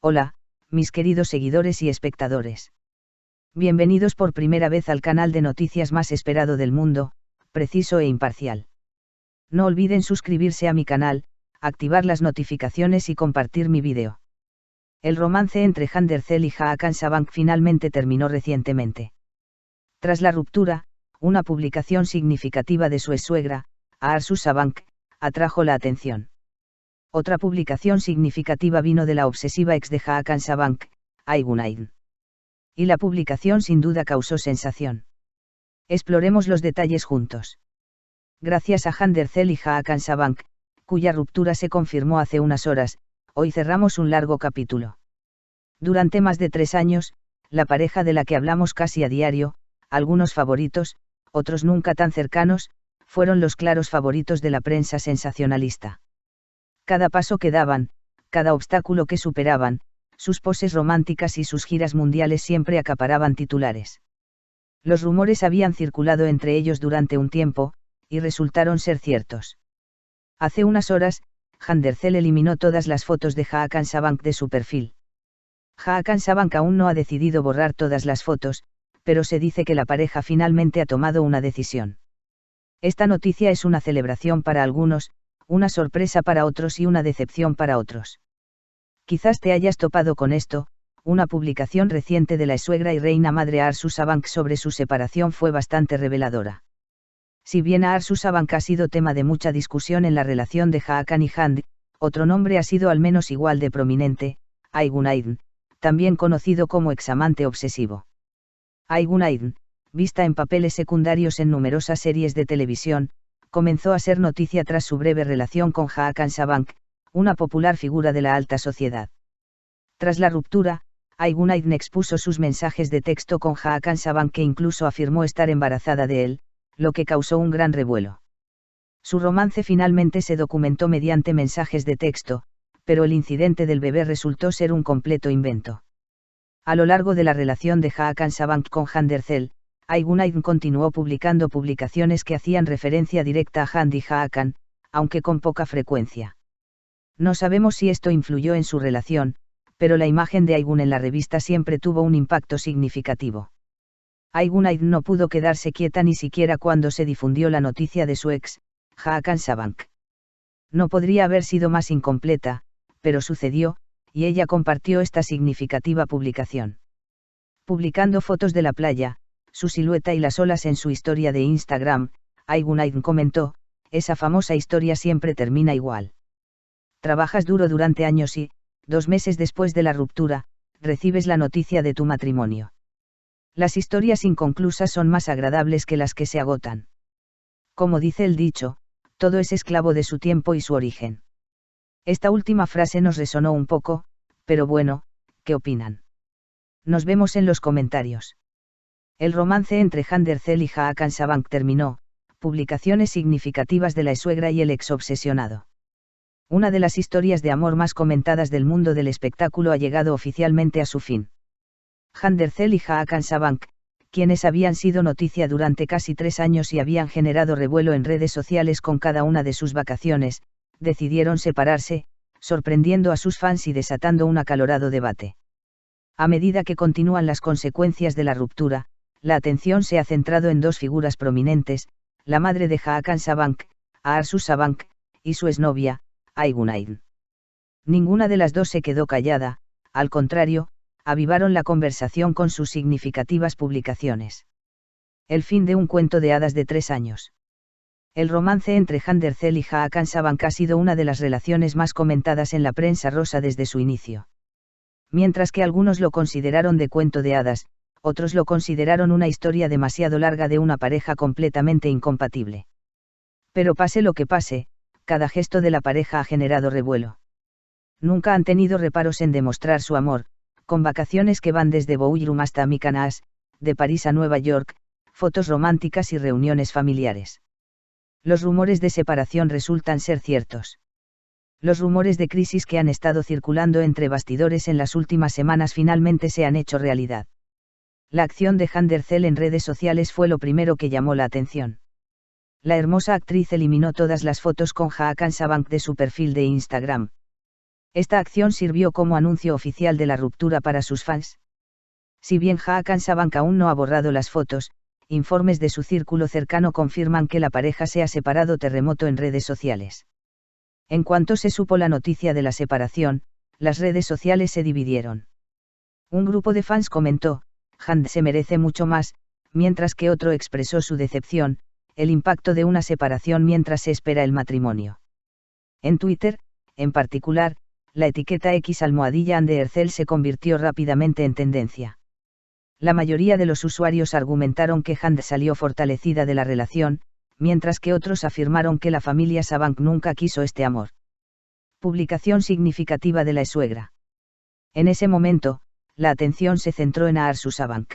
Hola, mis queridos seguidores y espectadores. Bienvenidos por primera vez al canal de noticias más esperado del mundo, preciso e imparcial. No olviden suscribirse a mi canal, activar las notificaciones y compartir mi vídeo. El romance entre Handercel y Hakan Sabank finalmente terminó recientemente. Tras la ruptura, una publicación significativa de su exsuegra, Arzu Sabank, atrajo la atención. Otra publicación significativa vino de la obsesiva ex de Hakan Sabank, Aygunayn. Y la publicación sin duda causó sensación. Exploremos los detalles juntos. Gracias a Handercel y Hakan Sabank, cuya ruptura se confirmó hace unas horas, hoy cerramos un largo capítulo. Durante más de 3 años, la pareja de la que hablamos casi a diario, algunos favoritos, otros nunca tan cercanos, fueron los claros favoritos de la prensa sensacionalista. Cada paso que daban, cada obstáculo que superaban, sus poses románticas y sus giras mundiales siempre acaparaban titulares. Los rumores habían circulado entre ellos durante un tiempo, y resultaron ser ciertos. Hace unas horas, Handercel eliminó todas las fotos de Hakan Sabank de su perfil. Hakan Sabank aún no ha decidido borrar todas las fotos, pero se dice que la pareja finalmente ha tomado una decisión. Esta noticia es una celebración para algunos, una sorpresa para otros y una decepción para otros. Quizás te hayas topado con esto. Una publicación reciente de la exsuegra y reina madre Arzu Sabank sobre su separación fue bastante reveladora. Si bien Arzu Sabank ha sido tema de mucha discusión en la relación de Hakan y Hand, otro nombre ha sido al menos igual de prominente, Aygunayn, también conocido como examante obsesivo. Aygunayn, vista en papeles secundarios en numerosas series de televisión, comenzó a ser noticia tras su breve relación con Hakan Sabank, una popular figura de la alta sociedad. Tras la ruptura, Aygunayn expuso sus mensajes de texto con Hakan Sabank, que incluso afirmó estar embarazada de él, lo que causó un gran revuelo. Su romance finalmente se documentó mediante mensajes de texto, pero el incidente del bebé resultó ser un completo invento. A lo largo de la relación de Hakan Sabank con Handercel, Aygunayn continuó publicando publicaciones que hacían referencia directa a Hand y Hakan, aunque con poca frecuencia. No sabemos si esto influyó en su relación, pero la imagen de Aygun en la revista siempre tuvo un impacto significativo. Aygunayn no pudo quedarse quieta ni siquiera cuando se difundió la noticia de su ex, Hakan Sabank. No podría haber sido más incompleta, pero sucedió, y ella compartió esta significativa publicación. Publicando fotos de la playa, su silueta y las olas en su historia de Instagram, Aygunayn comentó: esa famosa historia siempre termina igual. Trabajas duro durante años y, 2 meses después de la ruptura, recibes la noticia de tu matrimonio. Las historias inconclusas son más agradables que las que se agotan. Como dice el dicho, todo es esclavo de su tiempo y su origen. Esta última frase nos resonó un poco, pero bueno, ¿qué opinan? Nos vemos en los comentarios. El romance entre Handercel y Hakan Sabank terminó. Publicaciones significativas de la exsuegra y el ex obsesionado. Una de las historias de amor más comentadas del mundo del espectáculo ha llegado oficialmente a su fin. Handercel y Hakan Sabank, quienes habían sido noticia durante casi 3 años y habían generado revuelo en redes sociales con cada una de sus vacaciones, decidieron separarse, sorprendiendo a sus fans y desatando un acalorado debate. A medida que continúan las consecuencias de la ruptura, la atención se ha centrado en 2 figuras prominentes, la madre de Hakan Sabank, Arzu Sabank, y su exnovia, Aygunayn. Ninguna de las dos se quedó callada, al contrario, avivaron la conversación con sus significativas publicaciones. El fin de un cuento de hadas de 3 años. El romance entre Handercel y Hakan Sabank ha sido una de las relaciones más comentadas en la prensa rosa desde su inicio. Mientras que algunos lo consideraron de cuento de hadas, otros lo consideraron una historia demasiado larga de una pareja completamente incompatible. Pero pase lo que pase, cada gesto de la pareja ha generado revuelo. Nunca han tenido reparos en demostrar su amor, con vacaciones que van desde Bouillum hasta Mykonos, de París a Nueva York, fotos románticas y reuniones familiares. Los rumores de separación resultan ser ciertos. Los rumores de crisis que han estado circulando entre bastidores en las últimas semanas finalmente se han hecho realidad. La acción de Handercel en redes sociales fue lo primero que llamó la atención. La hermosa actriz eliminó todas las fotos con Hakan Sabank de su perfil de Instagram. Esta acción sirvió como anuncio oficial de la ruptura para sus fans. Si bien Hakan Sabank aún no ha borrado las fotos, informes de su círculo cercano confirman que la pareja se ha separado terremoto en redes sociales. En cuanto se supo la noticia de la separación, las redes sociales se dividieron. Un grupo de fans comentó, "Han se merece mucho más", mientras que otro expresó su decepción, el impacto de una separación mientras se espera el matrimonio. En Twitter, en particular, la etiqueta X_Andercel se convirtió rápidamente en tendencia. La mayoría de los usuarios argumentaron que Han salió fortalecida de la relación, mientras que otros afirmaron que la familia Sabank nunca quiso este amor. Publicación significativa de la suegra. En ese momento, la atención se centró en Aarsu Sabank.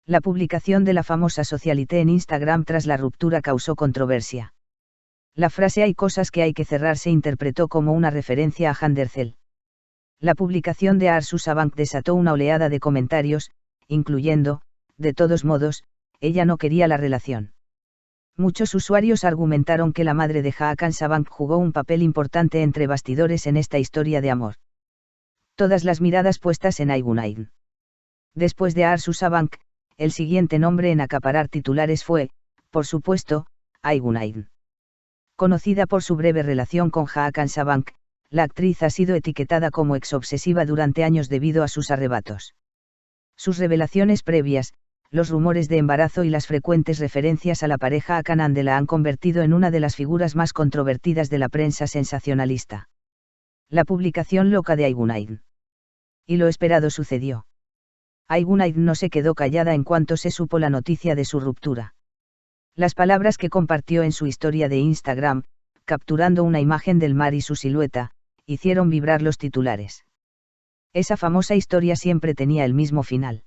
La publicación de la famosa socialité en Instagram tras la ruptura causó controversia. La frase "hay cosas que hay que cerrar" se interpretó como una referencia a Andercel. La publicación de Aarsu Sabank desató una oleada de comentarios, incluyendo, "de todos modos, ella no quería la relación". Muchos usuarios argumentaron que la madre de Hakan Sabank jugó un papel importante entre bastidores en esta historia de amor. Todas las miradas puestas en Aygunain. Después de Aarsu Sabank, el siguiente nombre en acaparar titulares fue, por supuesto, Aygunain. Conocida por su breve relación con Hakan Sabank, la actriz ha sido etiquetada como exobsesiva durante años debido a sus arrebatos. Sus revelaciones previas, los rumores de embarazo y las frecuentes referencias a la pareja Hakan la han convertido en una de las figuras más controvertidas de la prensa sensacionalista. La publicación loca de Aygunain. Y lo esperado sucedió. Aygunain no se quedó callada en cuanto se supo la noticia de su ruptura. Las palabras que compartió en su historia de Instagram, capturando una imagen del mar y su silueta, hicieron vibrar los titulares. Esa famosa historia siempre tenía el mismo final.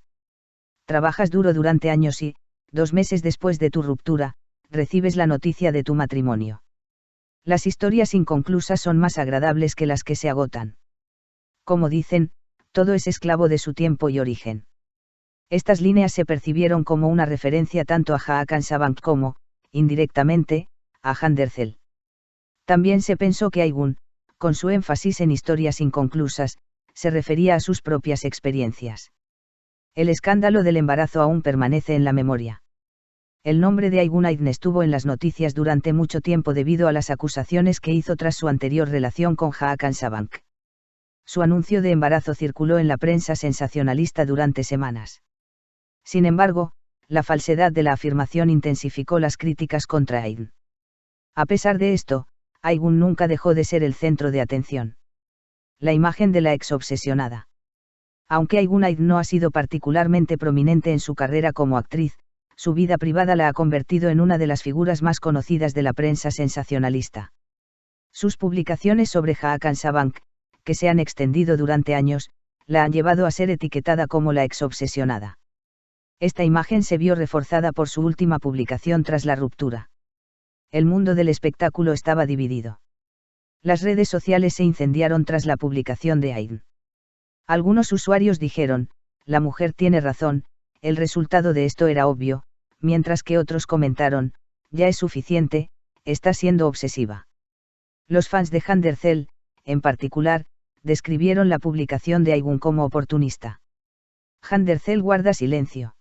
Trabajas duro durante años y, 2 meses después de tu ruptura, recibes la noticia de tu matrimonio. Las historias inconclusas son más agradables que las que se agotan. Como dicen, todo es esclavo de su tiempo y origen. Estas líneas se percibieron como una referencia tanto a Hakan Sabank como, indirectamente, a Andercel. También se pensó que Aygun, con su énfasis en historias inconclusas, se refería a sus propias experiencias. El escándalo del embarazo aún permanece en la memoria. El nombre de Aygunain estuvo en las noticias durante mucho tiempo debido a las acusaciones que hizo tras su anterior relación con Hakan Sabank. Su anuncio de embarazo circuló en la prensa sensacionalista durante semanas. Sin embargo, la falsedad de la afirmación intensificó las críticas contra Aygun. A pesar de esto, Aygun nunca dejó de ser el centro de atención. La imagen de la ex-obsesionada. Aunque Aygunain no ha sido particularmente prominente en su carrera como actriz, su vida privada la ha convertido en una de las figuras más conocidas de la prensa sensacionalista. Sus publicaciones sobre Hakan Sabank, que se han extendido durante años, la han llevado a ser etiquetada como la ex-obsesionada. Esta imagen se vio reforzada por su última publicación tras la ruptura. El mundo del espectáculo estaba dividido. Las redes sociales se incendiaron tras la publicación de Aygun. Algunos usuarios dijeron, "la mujer tiene razón, el resultado de esto era obvio", mientras que otros comentaron, "ya es suficiente, está siendo obsesiva". Los fans de Andercel, en particular, describieron la publicación de Aygun como oportunista. Andercel guarda silencio.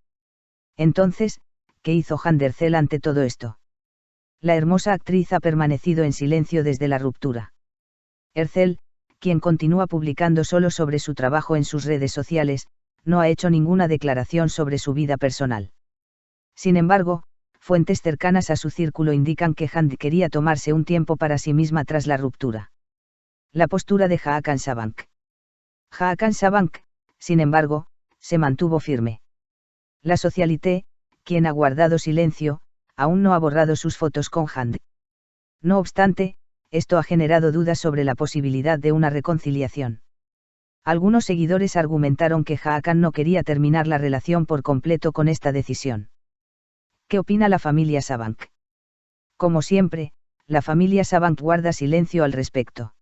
Entonces, ¿qué hizo Andercel ante todo esto? La hermosa actriz ha permanecido en silencio desde la ruptura. Ercel, quien continúa publicando solo sobre su trabajo en sus redes sociales, no ha hecho ninguna declaración sobre su vida personal. Sin embargo, fuentes cercanas a su círculo indican que Hand quería tomarse un tiempo para sí misma tras la ruptura. La postura de Hakan Sabank. Hakan Sabank, sin embargo, se mantuvo firme. La socialité, quien ha guardado silencio, aún no ha borrado sus fotos con Hand. No obstante, esto ha generado dudas sobre la posibilidad de una reconciliación. Algunos seguidores argumentaron que Hakan no quería terminar la relación por completo con esta decisión. ¿Qué opina la familia Sabank? Como siempre, la familia Sabank guarda silencio al respecto.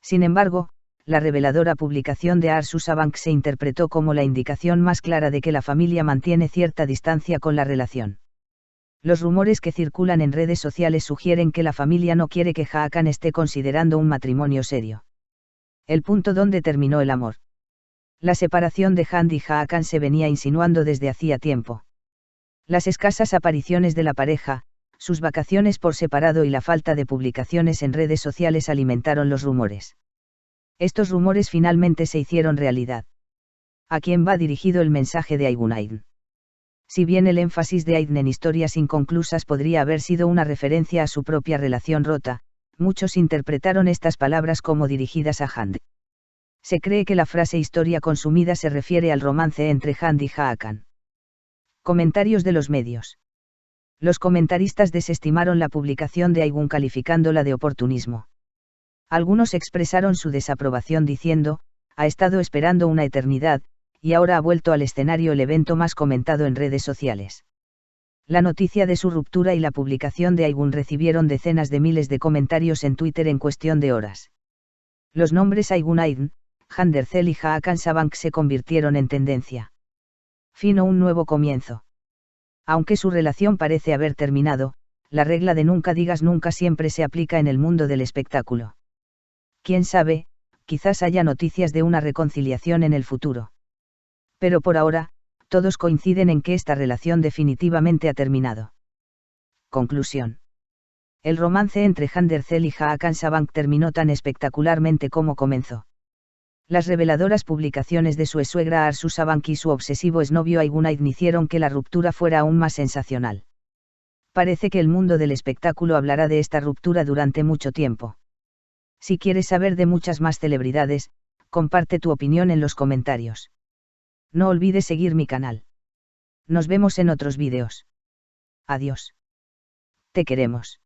Sin embargo, la reveladora publicación de Aarsu Sabank se interpretó como la indicación más clara de que la familia mantiene cierta distancia con la relación. Los rumores que circulan en redes sociales sugieren que la familia no quiere que Hakan esté considerando un matrimonio serio. El punto donde terminó el amor. La separación de Hand y Hakan se venía insinuando desde hacía tiempo. Las escasas apariciones de la pareja, sus vacaciones por separado y la falta de publicaciones en redes sociales alimentaron los rumores. Estos rumores finalmente se hicieron realidad. ¿A quién va dirigido el mensaje de Aygun Aydin? Si bien el énfasis de Aydin en historias inconclusas podría haber sido una referencia a su propia relación rota, muchos interpretaron estas palabras como dirigidas a Hand. Se cree que la frase historia consumida se refiere al romance entre Hand y Hakan. Comentarios de los medios. Los comentaristas desestimaron la publicación de Aygun calificándola de oportunismo. Algunos expresaron su desaprobación diciendo, ha estado esperando una eternidad, y ahora ha vuelto al escenario el evento más comentado en redes sociales. La noticia de su ruptura y la publicación de Aygun recibieron decenas de miles de comentarios en Twitter en cuestión de horas. Los nombres Aygun Aydin, Hand Erçel y Hakan Sabank se convirtieron en tendencia. Fin o un nuevo comienzo. Aunque su relación parece haber terminado, la regla de nunca digas nunca siempre se aplica en el mundo del espectáculo. Quién sabe, quizás haya noticias de una reconciliación en el futuro. Pero por ahora, todos coinciden en que esta relación definitivamente ha terminado. Conclusión. El romance entre Hand Erçel y Hakan Sabank terminó tan espectacularmente como comenzó. Las reveladoras publicaciones de su ex-suegra Arzu Sabank y su obsesivo exnovio Aygun Aydin hicieron que la ruptura fuera aún más sensacional. Parece que el mundo del espectáculo hablará de esta ruptura durante mucho tiempo. Si quieres saber de muchas más celebridades, comparte tu opinión en los comentarios. No olvides seguir mi canal. Nos vemos en otros vídeos. Adiós. Te queremos.